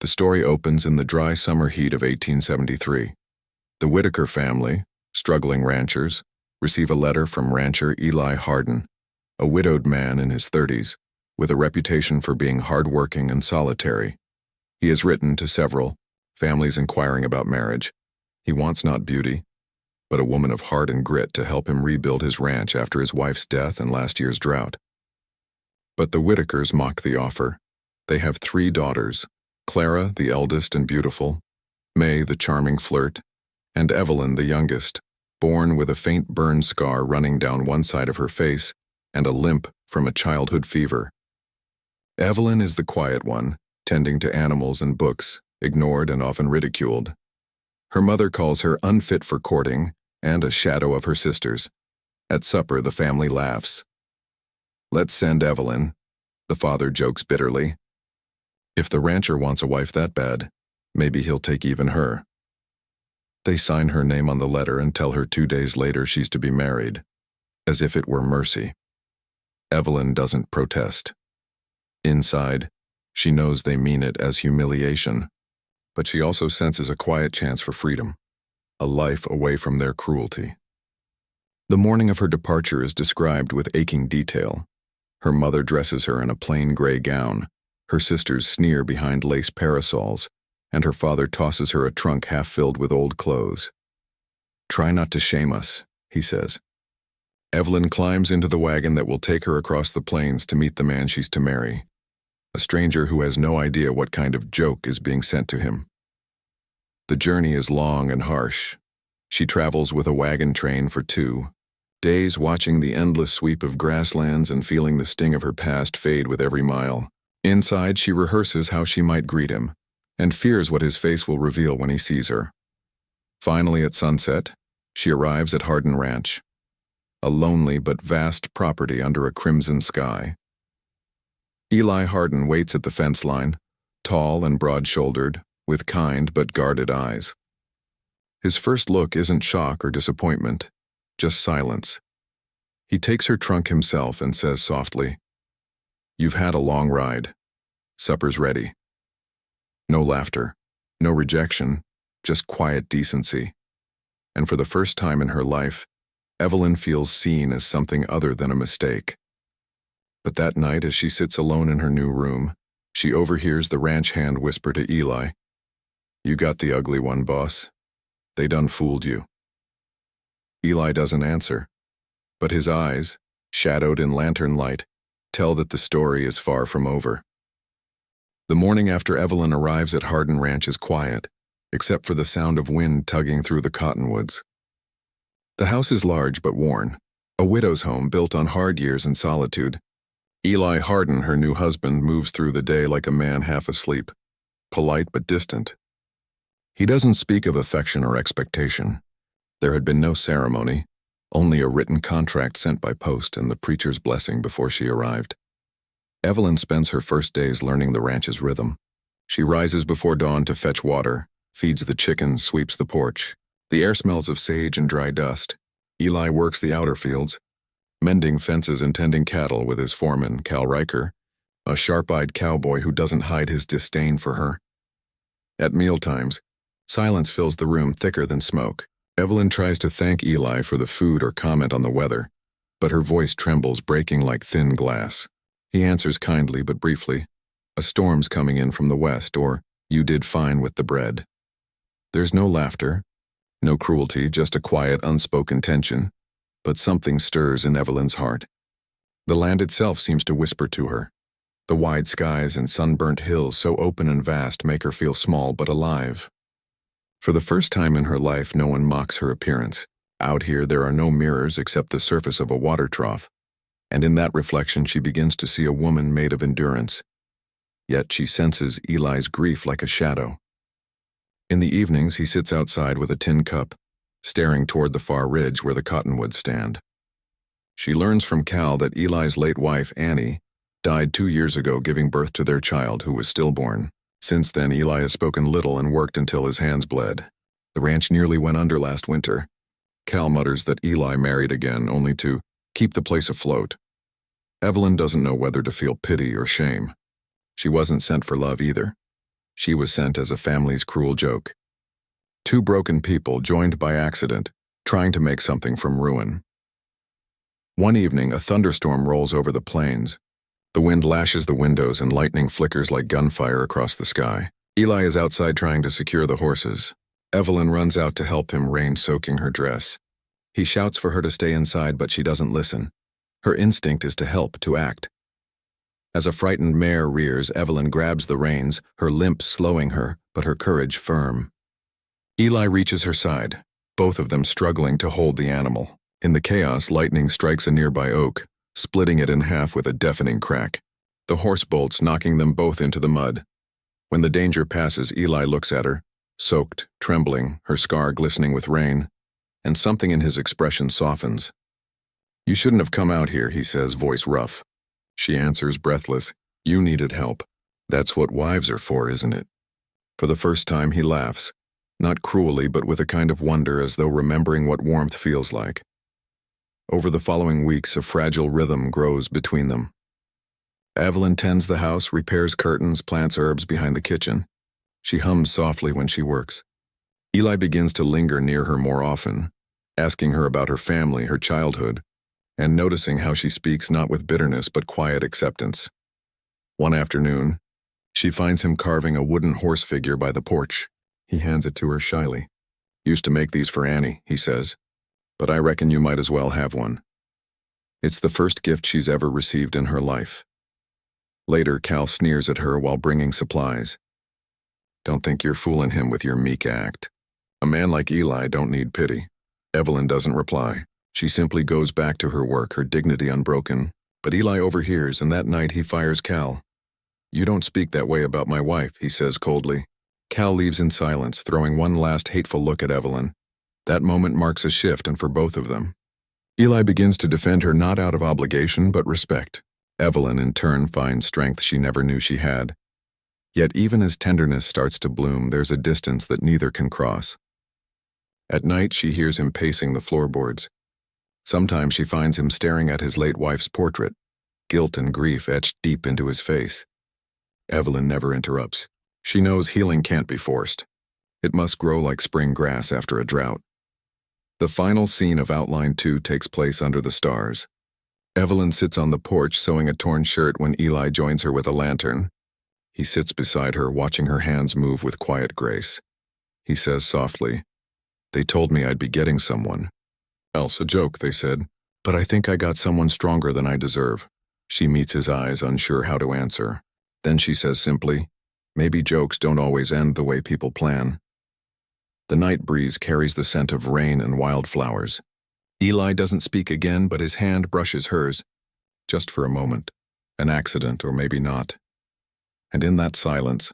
The story opens in the dry summer heat of 1873. The Whitaker family, struggling ranchers, receive a letter from rancher Eli Hardin, a widowed man in his 30s, with a reputation for being hardworking and solitary. He has written to several families inquiring about marriage. He wants not beauty, but a woman of heart and grit to help him rebuild his ranch after his wife's death and last year's drought. But the Whitakers mock the offer. They have 3 daughters, Clara, the eldest and beautiful, May, the charming flirt, and Evelyn, the youngest, born with a faint burn scar running down one side of her face and a limp from a childhood fever. Evelyn is the quiet one, tending to animals and books, ignored and often ridiculed. Her mother calls her unfit for courting and a shadow of her sisters. At supper, the family laughs. "Let's send Evelyn," the father jokes bitterly. If the rancher wants a wife that bad, maybe he'll take even her. They sign her name on the letter and tell her 2 days later she's to be married, as if it were mercy. Evelyn doesn't protest. Inside, she knows they mean it as humiliation, but she also senses a quiet chance for freedom, a life away from their cruelty. The morning of her departure is described with aching detail. Her mother dresses her in a plain gray gown, her sisters sneer behind lace parasols, and her father tosses her a trunk half filled with old clothes. "Try not to shame us," he says. Evelyn climbs into the wagon that will take her across the plains to meet the man she's to marry, a stranger who has no idea what kind of joke is being sent to him. The journey is long and harsh. She travels with a wagon train for 2 days, watching the endless sweep of grasslands and feeling the sting of her past fade with every mile. Inside, she rehearses how she might greet him, and fears what his face will reveal when he sees her. Finally, at sunset, she arrives at Hardin Ranch, a lonely but vast property under a crimson sky. Eli Hardin waits at the fence line, tall and broad-shouldered, with kind but guarded eyes. His first look isn't shock or disappointment, just silence. He takes her trunk himself and says softly, "You've had a long ride. Supper's ready." No laughter, no rejection, just quiet decency. And for the first time in her life, Evelyn feels seen as something other than a mistake. But that night, as she sits alone in her new room, she overhears the ranch hand whisper to Eli, "You got the ugly one, boss. They done fooled you." Eli doesn't answer, but his eyes, shadowed in lantern light, tell that the story is far from over. The morning after Evelyn arrives at Hardin Ranch is quiet, except for the sound of wind tugging through the cottonwoods. The house is large but worn, a widow's home built on hard years and solitude. Eli Hardin, her new husband, moves through the day like a man half asleep, polite but distant. He doesn't speak of affection or expectation. There had been no ceremony, only a written contract sent by post and the preacher's blessing before she arrived. Evelyn spends her first days learning the ranch's rhythm. She rises before dawn to fetch water, feeds the chickens, sweeps the porch. The air smells of sage and dry dust. Eli works the outer fields, mending fences and tending cattle with his foreman, Cal Riker, a sharp-eyed cowboy who doesn't hide his disdain for her. At mealtimes, silence fills the room thicker than smoke. Evelyn tries to thank Eli for the food or comment on the weather, but her voice trembles, breaking like thin glass. He answers kindly but briefly, "A storm's coming in from the west," or "You did fine with the bread." There's no laughter, no cruelty, just a quiet, unspoken tension, but something stirs in Evelyn's heart. The land itself seems to whisper to her. The wide skies and sunburnt hills, so open and vast, make her feel small but alive. For the first time in her life, no one mocks her appearance. Out here, there are no mirrors except the surface of a water trough, and in that reflection she begins to see a woman made of endurance. Yet she senses Eli's grief like a shadow. In the evenings, he sits outside with a tin cup, staring toward the far ridge where the cottonwoods stand. She learns from Cal that Eli's late wife, Annie, died 2 years ago, giving birth to their child, who was stillborn. Since then, Eli has spoken little and worked until his hands bled. The ranch nearly went under last winter. Cal mutters that Eli married again, only to keep the place afloat. Evelyn doesn't know whether to feel pity or shame. She wasn't sent for love either. She was sent as a family's cruel joke. Two broken people joined by accident, trying to make something from ruin. One evening, a thunderstorm rolls over the plains. The wind lashes the windows and lightning flickers like gunfire across the sky. Eli is outside trying to secure the horses. Evelyn runs out to help him, rain soaking her dress. He shouts for her to stay inside, but she doesn't listen. Her instinct is to help, to act. As a frightened mare rears, Evelyn grabs the reins, her limp slowing her, but her courage firm. Eli reaches her side, both of them struggling to hold the animal. In the chaos, lightning strikes a nearby oak, splitting it in half with a deafening crack. The horse bolts, knocking them both into the mud. When the danger passes, Eli looks at her, soaked, trembling, her scar glistening with rain, and something in his expression softens. "You shouldn't have come out here," he says, voice rough. She answers, breathless, "You needed help. That's what wives are for, isn't it?" For the first time, he laughs, not cruelly, but with a kind of wonder, as though remembering what warmth feels like. Over the following weeks, a fragile rhythm grows between them. Evelyn tends the house, repairs curtains, plants herbs behind the kitchen. She hums softly when she works. Eli begins to linger near her more often, asking her about her family, her childhood, and noticing how she speaks not with bitterness but quiet acceptance. One afternoon, she finds him carving a wooden horse figure by the porch. He hands it to her shyly. "Used to make these for Annie," he says, "but I reckon you might as well have one." It's the first gift she's ever received in her life. Later, Cal sneers at her while bringing supplies. "Don't think you're fooling him with your meek act. A man like Eli don't need pity." Evelyn doesn't reply. She simply goes back to her work, her dignity unbroken. But Eli overhears, and that night he fires Cal. "You don't speak that way about my wife," he says coldly. Cal leaves in silence, throwing one last hateful look at Evelyn. That moment marks a shift, and for both of them. Eli begins to defend her not out of obligation but respect. Evelyn, in turn, finds strength she never knew she had. Yet even as tenderness starts to bloom, there's a distance that neither can cross. At night, she hears him pacing the floorboards. Sometimes she finds him staring at his late wife's portrait, guilt and grief etched deep into his face. Evelyn never interrupts. She knows healing can't be forced. It must grow like spring grass after a drought. The final scene of Outline 2 takes place under the stars. Evelyn sits on the porch sewing a torn shirt when Eli joins her with a lantern. He sits beside her, watching her hands move with quiet grace. He says softly, "They told me I'd be getting someone. Else a joke, they said, but I think I got someone stronger than I deserve." She meets his eyes, unsure how to answer. Then she says simply, "Maybe jokes don't always end the way people plan." The night breeze carries the scent of rain and wildflowers. Eli doesn't speak again, but his hand brushes hers. Just for a moment. An accident, or maybe not. And in that silence,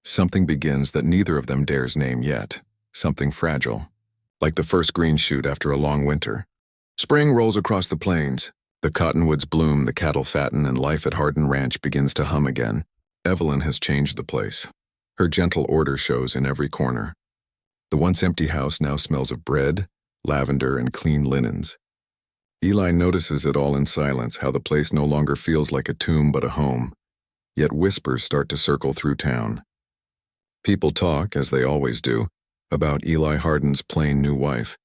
something begins that neither of them dares name yet. Something fragile. Like the first green shoot after a long winter. Spring rolls across the plains. The cottonwoods bloom, the cattle fatten, and life at Hardin Ranch begins to hum again. Evelyn has changed the place. Her gentle order shows in every corner. The once empty house now smells of bread, lavender, and clean linens. Eli notices it all in silence, how the place no longer feels like a tomb but a home. Yet whispers start to circle through town. People talk, as they always do, about Eli Hardin's plain new wife.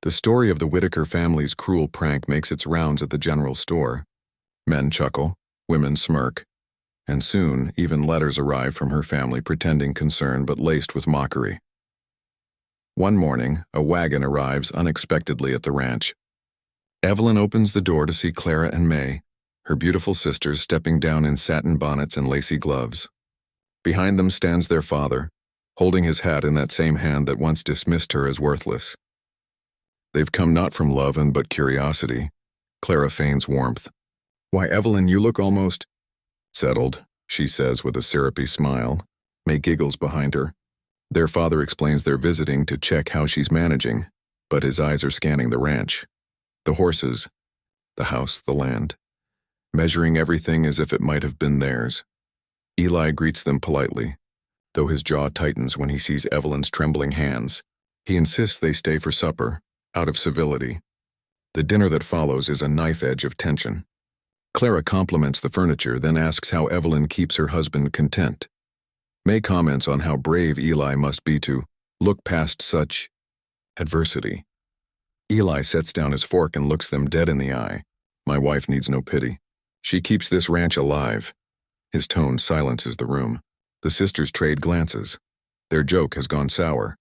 The story of the Whitaker family's cruel prank makes its rounds at the general store. Men chuckle, women smirk, and soon even letters arrive from her family pretending concern but laced with mockery. One morning, a wagon arrives unexpectedly at the ranch. Evelyn opens the door to see Clara and May, her beautiful sisters, stepping down in satin bonnets and lacy gloves. Behind them stands their father, holding his hat in that same hand that once dismissed her as worthless. They've come not from love and but curiosity. Clara feigns warmth. "Why, Evelyn, you look almost settled," she says with a syrupy smile. May giggles behind her. Their father explains they're visiting to check how she's managing, but his eyes are scanning the ranch. The horses, the house, the land, measuring everything as if it might have been theirs. Eli greets them politely, though his jaw tightens when he sees Evelyn's trembling hands. He insists they stay for supper, out of civility. The dinner that follows is a knife edge of tension. Clara compliments the furniture, then asks how Evelyn keeps her husband content. May comments on how brave Eli must be to look past such adversity. Eli sets down his fork and looks them dead in the eye. My wife needs no pity. She keeps this ranch alive. His tone silences the room. The sisters trade glances. Their joke has gone sour.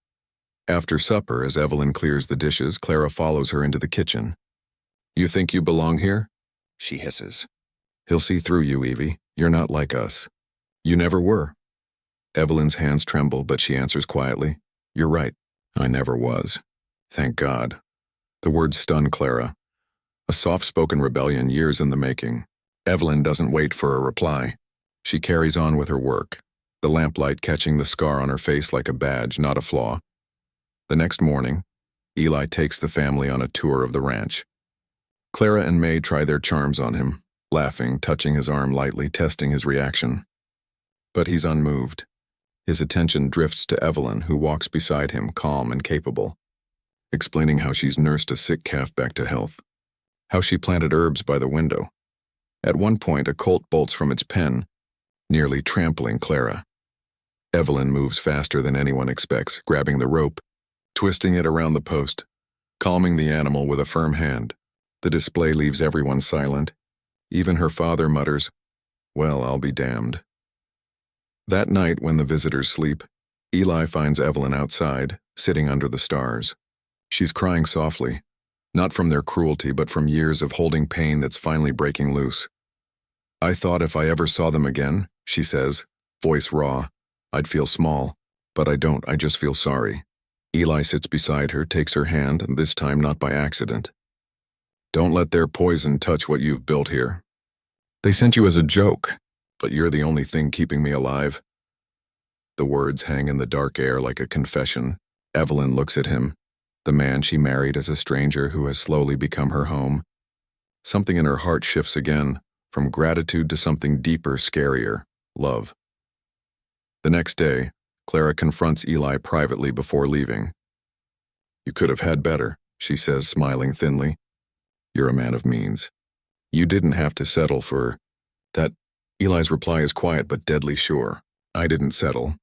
After supper, as Evelyn clears the dishes, Clara follows her into the kitchen. You think you belong here? She hisses. He'll see through you, Evie. You're not like us. You never were. Evelyn's hands tremble, but she answers quietly. You're right. I never was. Thank God. The words stun Clara. A soft-spoken rebellion years in the making. Evelyn doesn't wait for a reply. She carries on with her work, the lamplight catching the scar on her face like a badge, not a flaw. The next morning, Eli takes the family on a tour of the ranch. Clara and May try their charms on him, laughing, touching his arm lightly, testing his reaction. But he's unmoved. His attention drifts to Evelyn, who walks beside him, calm and capable, explaining how she's nursed a sick calf back to health, how she planted herbs by the window. At one point, a colt bolts from its pen, nearly trampling Clara. Evelyn moves faster than anyone expects, grabbing the rope, twisting it around the post, calming the animal with a firm hand. The display leaves everyone silent. Even her father mutters, "Well, I'll be damned." That night, when the visitors sleep, Eli finds Evelyn outside, sitting under the stars. She's crying softly, not from their cruelty, but from years of holding pain that's finally breaking loose. I thought if I ever saw them again, she says, voice raw, I'd feel small, but I don't, I just feel sorry. Eli sits beside her, takes her hand, and this time not by accident. Don't let their poison touch what you've built here. They sent you as a joke, but you're the only thing keeping me alive. The words hang in the dark air like a confession. Evelyn looks at him, the man she married as a stranger who has slowly become her home. Something in her heart shifts again, from gratitude to something deeper, scarier, love. The next day, Clara confronts Eli privately before leaving. You could have had better, she says, smiling thinly. You're a man of means. You didn't have to settle for that. Eli's reply is quiet but deadly sure. I didn't settle.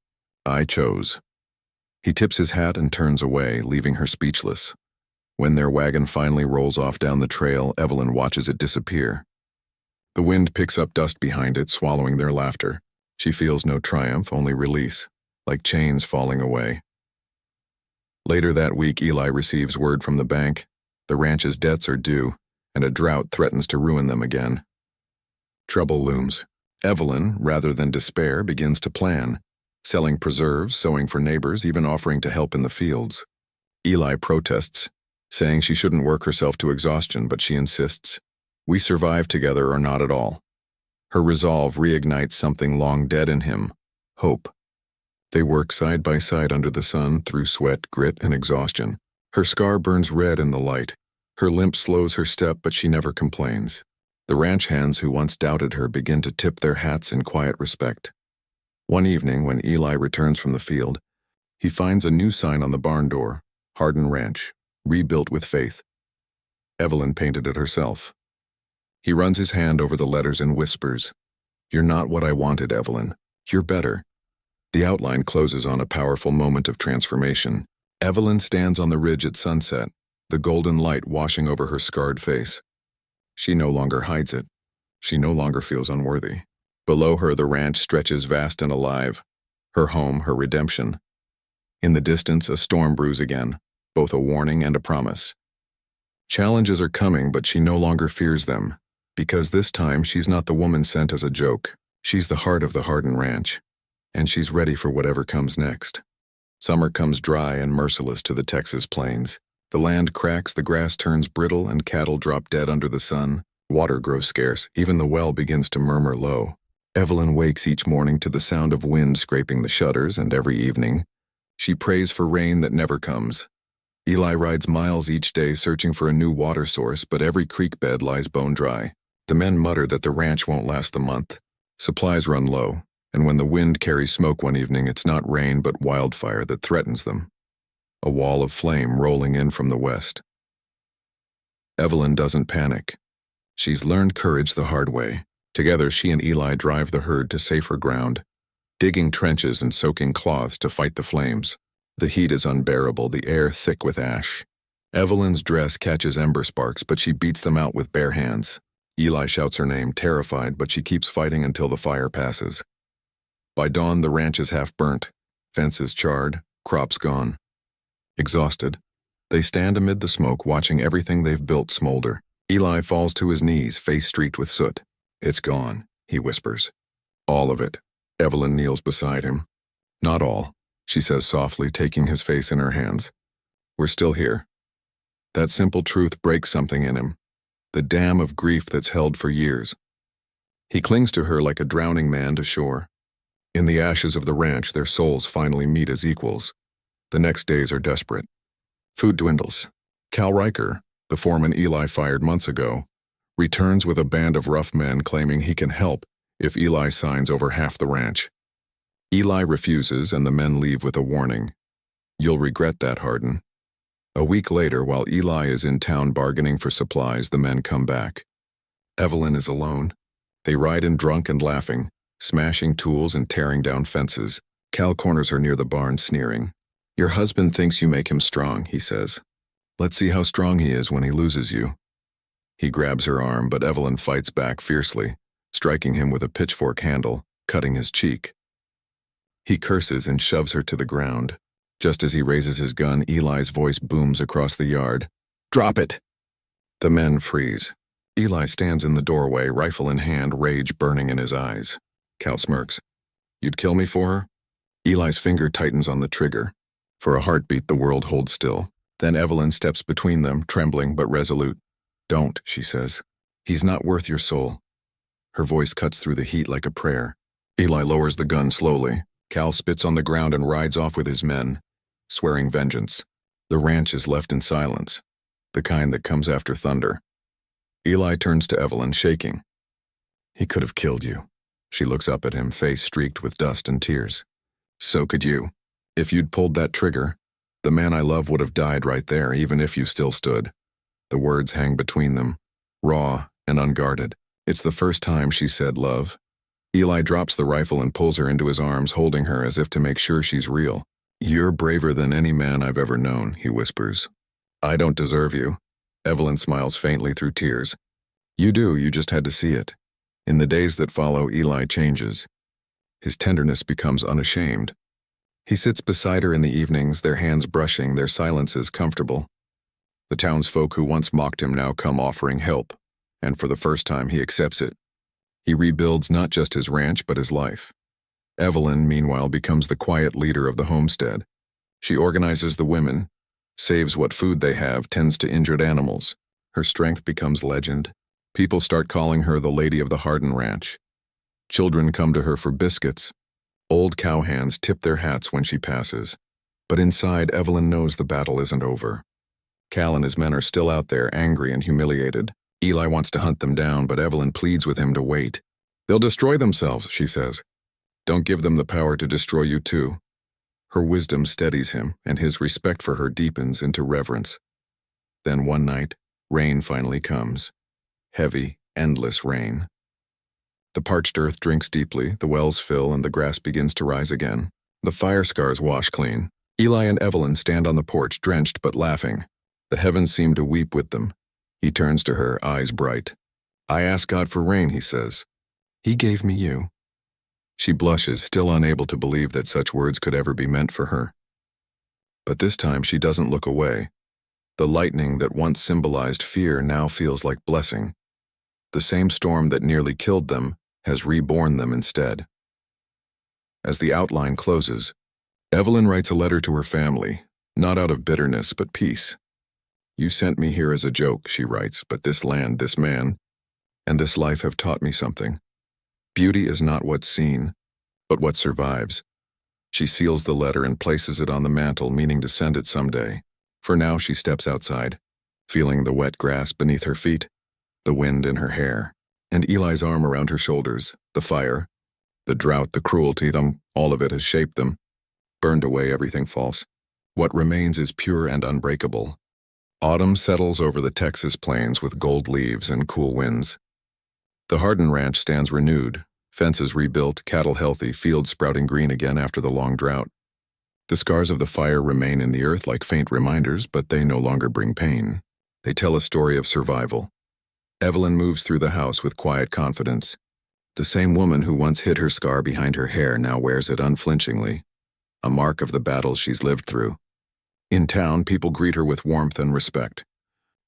I chose. He tips his hat and turns away, leaving her speechless. When their wagon finally rolls off down the trail, Evelyn watches it disappear. The wind picks up dust behind it, swallowing their laughter. She feels no triumph, only release, like chains falling away. Later that week, Eli receives word from the bank. The ranch's debts are due, and a drought threatens to ruin them again. Trouble looms. Evelyn, rather than despair, begins to plan, selling preserves, sewing for neighbors, even offering to help in the fields. Eli protests, saying she shouldn't work herself to exhaustion, but she insists. We survive together or not at all. Her resolve reignites something long dead in him, hope. They work side by side under the sun through sweat, grit, and exhaustion. Her scar burns red in the light. Her limp slows her step, but she never complains. The ranch hands who once doubted her begin to tip their hats in quiet respect. One evening, when Eli returns from the field, he finds a new sign on the barn door, Hardin Ranch, rebuilt with faith. Evelyn painted it herself. He runs his hand over the letters and whispers, You're not what I wanted, Evelyn. You're better. The outline closes on a powerful moment of transformation. Evelyn stands on the ridge at sunset, the golden light washing over her scarred face. She no longer hides it. She no longer feels unworthy. Below her, the ranch stretches vast and alive, her home, her redemption. In the distance, a storm brews again, both a warning and a promise. Challenges are coming, but she no longer fears them, because this time she's not the woman sent as a joke. She's the heart of the Hardin Ranch, and she's ready for whatever comes next. Summer comes dry and merciless to the Texas plains. The land cracks, the grass turns brittle, and cattle drop dead under the sun. Water grows scarce, even the well begins to murmur low. Evelyn wakes each morning to the sound of wind scraping the shutters, and every evening, she prays for rain that never comes. Eli rides miles each day searching for a new water source, but every creek bed lies bone dry. The men mutter that the ranch won't last the month. Supplies run low, and when the wind carries smoke one evening, it's not rain but wildfire that threatens them. A wall of flame rolling in from the west. Evelyn doesn't panic. She's learned courage the hard way. Together, she and Eli drive the herd to safer ground. digging trenches and soaking cloths to fight the flames. The heat is unbearable, the air thick with ash. Evelyn's dress catches ember sparks, but she beats them out with bare hands. Eli shouts her name, terrified, but she keeps fighting until the fire passes. By dawn, the ranch is half burnt, fences charred, crops gone. Exhausted, they stand amid the smoke, watching everything they've built smolder. Eli falls to his knees, face streaked with soot. "It's gone," he whispers. "All of it." Evelyn kneels beside him. "Not all," she says softly, taking his face in her hands. "We're still here." That simple truth breaks something in him, the dam of grief that's held for years. He clings to her like a drowning man to shore. In the ashes of the ranch, their souls finally meet as equals. The next days are desperate. Food dwindles. Cal Riker, the foreman Eli fired months ago, returns with a band of rough men claiming he can help if Eli signs over half the ranch. Eli refuses, and the men leave with a warning. "You'll regret that, Hardin." A week later, while Eli is in town bargaining for supplies, the men come back. Evelyn is alone. They ride in drunk and laughing, smashing tools and tearing down fences. Cal corners her near the barn, sneering. "Your husband thinks you make him strong," he says. "Let's see how strong he is when he loses you." He grabs her arm, but Evelyn fights back fiercely, striking him with a pitchfork handle, cutting his cheek. He curses and shoves her to the ground. Just as he raises his gun, Eli's voice booms across the yard. "Drop it!" The men freeze. Eli stands in the doorway, rifle in hand, rage burning in his eyes. Cal smirks. "You'd kill me for her?" Eli's finger tightens on the trigger. For a heartbeat, the world holds still. Then Evelyn steps between them, trembling but resolute. "Don't," she says. "He's not worth your soul." Her voice cuts through the heat like a prayer. Eli lowers the gun slowly. Cal spits on the ground and rides off with his men, swearing vengeance. The ranch is left in silence, the kind that comes after thunder. Eli turns to Evelyn, shaking. "He could have killed you." She looks up at him, face streaked with dust and tears. "So could you. If you'd pulled that trigger, the man I love would have died right there, even if you still stood." The words hang between them, raw and unguarded. It's the first time she said love. Eli drops the rifle and pulls her into his arms, holding her as if to make sure she's real. "You're braver than any man I've ever known," he whispers. "I don't deserve you." Evelyn smiles faintly through tears. "You do, you just had to see it." In the days that follow, Eli changes. His tenderness becomes unashamed. He sits beside her in the evenings, their hands brushing, their silences comfortable. The townsfolk who once mocked him now come offering help, and for the first time he accepts it. He rebuilds not just his ranch, but his life. Evelyn, meanwhile, becomes the quiet leader of the homestead. She organizes the women, saves what food they have, tends to injured animals. Her strength becomes legend. People start calling her the Lady of the Hardin Ranch. Children come to her for biscuits. Old cowhands tip their hats when she passes. But inside, Evelyn knows the battle isn't over. Cal and his men are still out there, angry and humiliated. Eli wants to hunt them down, but Evelyn pleads with him to wait. "They'll destroy themselves," she says. "Don't give them the power to destroy you too." Her wisdom steadies him, and his respect for her deepens into reverence. Then one night, rain finally comes. Heavy, endless rain. The parched earth drinks deeply, the wells fill, and the grass begins to rise again. The fire scars wash clean. Eli and Evelyn stand on the porch, drenched but laughing. The heavens seem to weep with them. He turns to her, eyes bright. "I asked God for rain," he says. "He gave me you." She blushes, still unable to believe that such words could ever be meant for her. But this time she doesn't look away. The lightning that once symbolized fear now feels like blessing. The same storm that nearly killed them has reborn them instead. As the outline closes, Evelyn writes a letter to her family, not out of bitterness but peace. "You sent me here as a joke," she writes, "but this land, this man, and this life have taught me something. Beauty is not what's seen, but what survives." She seals the letter and places it on the mantel, meaning to send it someday. For now, she steps outside, feeling the wet grass beneath her feet, the wind in her hair, and Eli's arm around her shoulders. The fire, the drought, the cruelty, all of it has shaped them, burned away everything false. What remains is pure and unbreakable. Autumn settles over the Texas plains with gold leaves and cool winds. The Hardin Ranch stands renewed, Fences rebuilt, cattle healthy, fields sprouting green again after the long drought. The scars of the fire remain in the earth like faint reminders, but they no longer bring pain. They tell a story of survival. Evelyn moves through the house with quiet confidence. The same woman who once hid her scar behind her hair now wears it unflinchingly, a mark of the battles she's lived through. In town, people greet her with warmth and respect.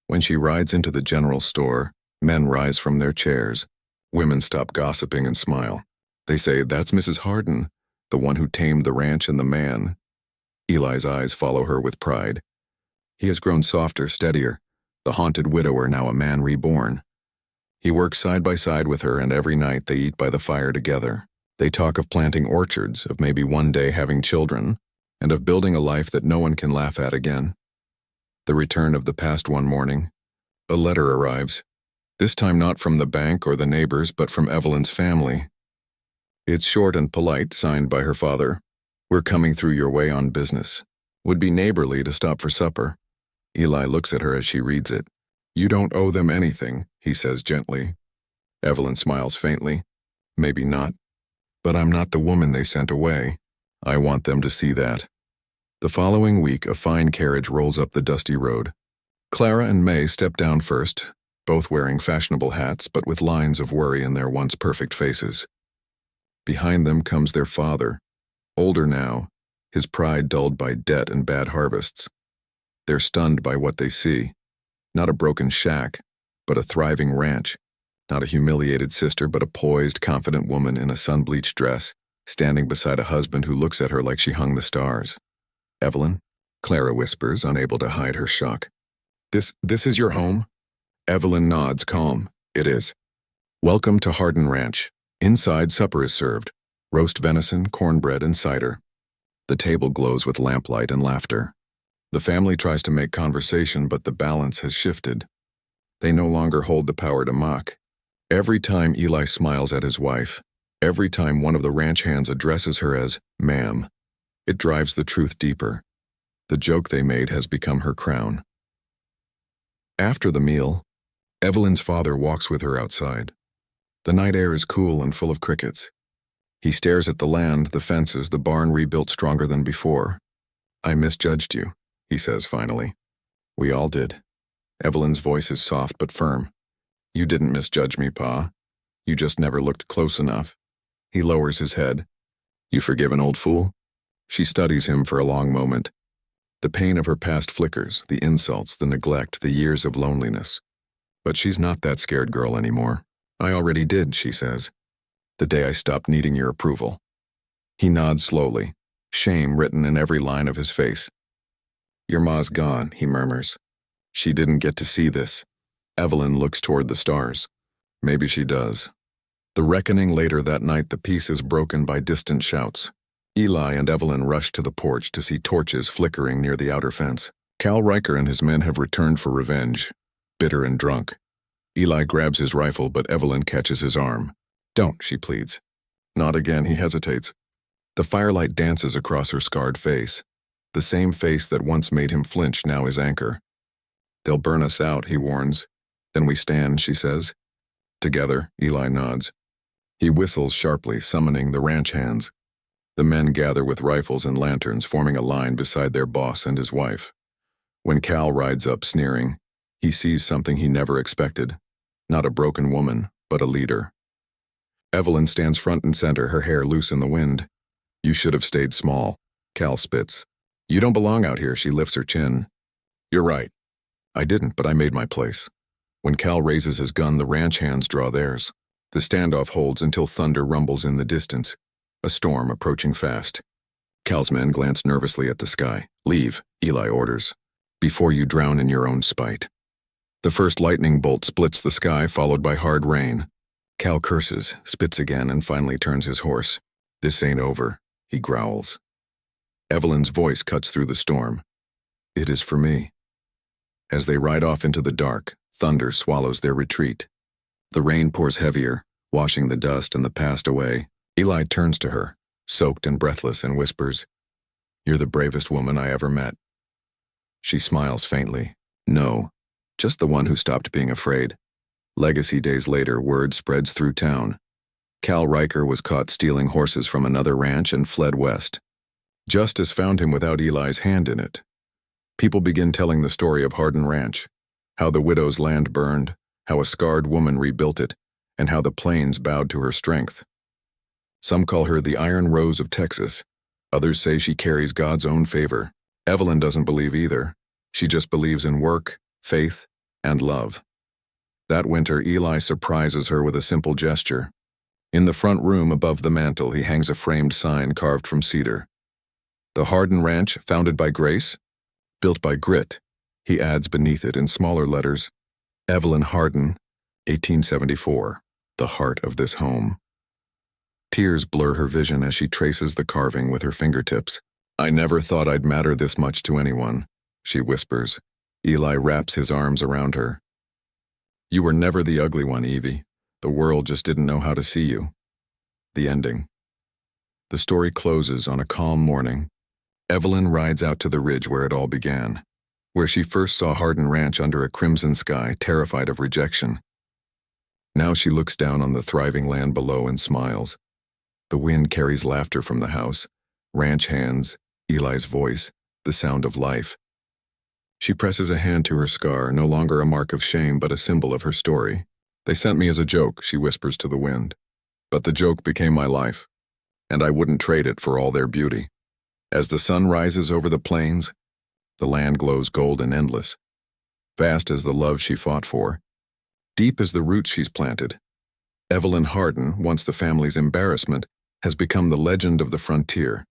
When she rides into the general store, men rise from their chairs. Women stop gossiping and smile. They say, "That's Mrs. Harden, the one who tamed the ranch and the man." Eli's eyes follow her with pride. He has grown softer, steadier, the haunted widower now a man reborn. He works side by side with her, and every night they eat by the fire together. They talk of planting orchards, of maybe one day having children, and of building a life that no one can laugh at again. The return of the past one morning. A letter arrives, this time not from the bank or the neighbors, but from Evelyn's family. It's short and polite, signed by her father. "We're coming through your way on business. Would be neighborly to stop for supper." Eli looks at her as she reads it. "You don't owe them anything," he says gently. Evelyn smiles faintly. "Maybe not. But I'm not the woman they sent away. I want them to see that." The following week, a fine carriage rolls up the dusty road. Clara and May step down first, both wearing fashionable hats but with lines of worry in their once perfect faces. Behind them comes their father, older now, his pride dulled by debt and bad harvests. They're stunned by what they see. Not a broken shack, but a thriving ranch. Not a humiliated sister, but a poised, confident woman in a sun-bleached dress, standing beside a husband who looks at her like she hung the stars. "Evelyn?" Clara whispers, unable to hide her shock. This is your home?" Evelyn nods, calm. "It is." "Welcome to Harden Ranch. Inside, supper is served. Roast venison, cornbread, and cider." The table glows with lamplight and laughter. The family tries to make conversation, but the balance has shifted. They no longer hold the power to mock. Every time Eli smiles at his wife, every time one of the ranch hands addresses her as "ma'am," it drives the truth deeper. The joke they made has become her crown. After the meal, Evelyn's father walks with her outside. The night air is cool and full of crickets. He stares at the land, the fences, the barn rebuilt stronger than before. "I misjudged you," he says finally. "We all did." Evelyn's voice is soft but firm. "You didn't misjudge me, Pa. You just never looked close enough." He lowers his head. "You forgive an old fool?" She studies him for a long moment. The pain of her past flickers, the insults, the neglect, the years of loneliness. But she's not that scared girl anymore. "I already did," she says. "The day I stopped needing your approval." He nods slowly, shame written in every line of his face. "Your ma's gone," he murmurs. "She didn't get to see this." Evelyn looks toward the stars. Maybe she does. The reckoning later that night, the peace is broken by distant shouts. Eli and Evelyn rush to the porch to see torches flickering near the outer fence. Cal Riker and his men have returned for revenge, bitter and drunk. Eli grabs his rifle, but Evelyn catches his arm. "Don't," she pleads. "Not again," he hesitates. The firelight dances across her scarred face. The same face that once made him flinch now is anchor. "They'll burn us out," he warns. "Then we stand," she says. "Together," Eli nods. He whistles sharply, summoning the ranch hands. The men gather with rifles and lanterns, forming a line beside their boss and his wife. When Cal rides up, sneering, he sees something he never expected. Not a broken woman, but a leader. Evelyn stands front and center, her hair loose in the wind. "You should have stayed small," Cal spits. "You don't belong out here," she lifts her chin. "You're right. I didn't, but I made my place." When Cal raises his gun, the ranch hands draw theirs. The standoff holds until thunder rumbles in the distance. A storm approaching fast. Cal's men glance nervously at the sky. "Leave," Eli orders, "before you drown in your own spite." The first lightning bolt splits the sky, followed by hard rain. Cal curses, spits again, and finally turns his horse. "This ain't over," he growls. Evelyn's voice cuts through the storm. "It is for me." As they ride off into the dark, thunder swallows their retreat. The rain pours heavier, washing the dust and the past away. Eli turns to her, soaked and breathless, and whispers, "You're the bravest woman I ever met." She smiles faintly. "No, just the one who stopped being afraid." Legacy days later, word spreads through town. Cal Riker was caught stealing horses from another ranch and fled west. Justice found him without Eli's hand in it. People begin telling the story of Hardin Ranch, how the widow's land burned, how a scarred woman rebuilt it, and how the plains bowed to her strength. Some call her the Iron Rose of Texas. Others say she carries God's own favor. Evelyn doesn't believe either. She just believes in work, faith, and love. That winter, Eli surprises her with a simple gesture. In the front room above the mantel, he hangs a framed sign carved from cedar. The Hardin Ranch, founded by grace, built by grit. He adds beneath it in smaller letters, Evelyn Hardin, 1874, the heart of this home. Tears blur her vision as she traces the carving with her fingertips. I never thought I'd matter this much to anyone, she whispers. Eli wraps his arms around her. You were never the ugly one, Evie. The world just didn't know how to see you. The ending. The story closes on a calm morning. Evelyn rides out to the ridge where it all began, where she first saw Hardin Ranch under a crimson sky, terrified of rejection. Now she looks down on the thriving land below and smiles. The wind carries laughter from the house, ranch hands, Eli's voice, the sound of life. She presses a hand to her scar, no longer a mark of shame but a symbol of her story. They sent me as a joke, she whispers to the wind. But the joke became my life, and I wouldn't trade it for all their beauty. As the sun rises over the plains, the land glows gold and endless. Vast as the love she fought for, deep as the roots she's planted. Evelyn Hardin, once the family's embarrassment, has become the legend of the frontier.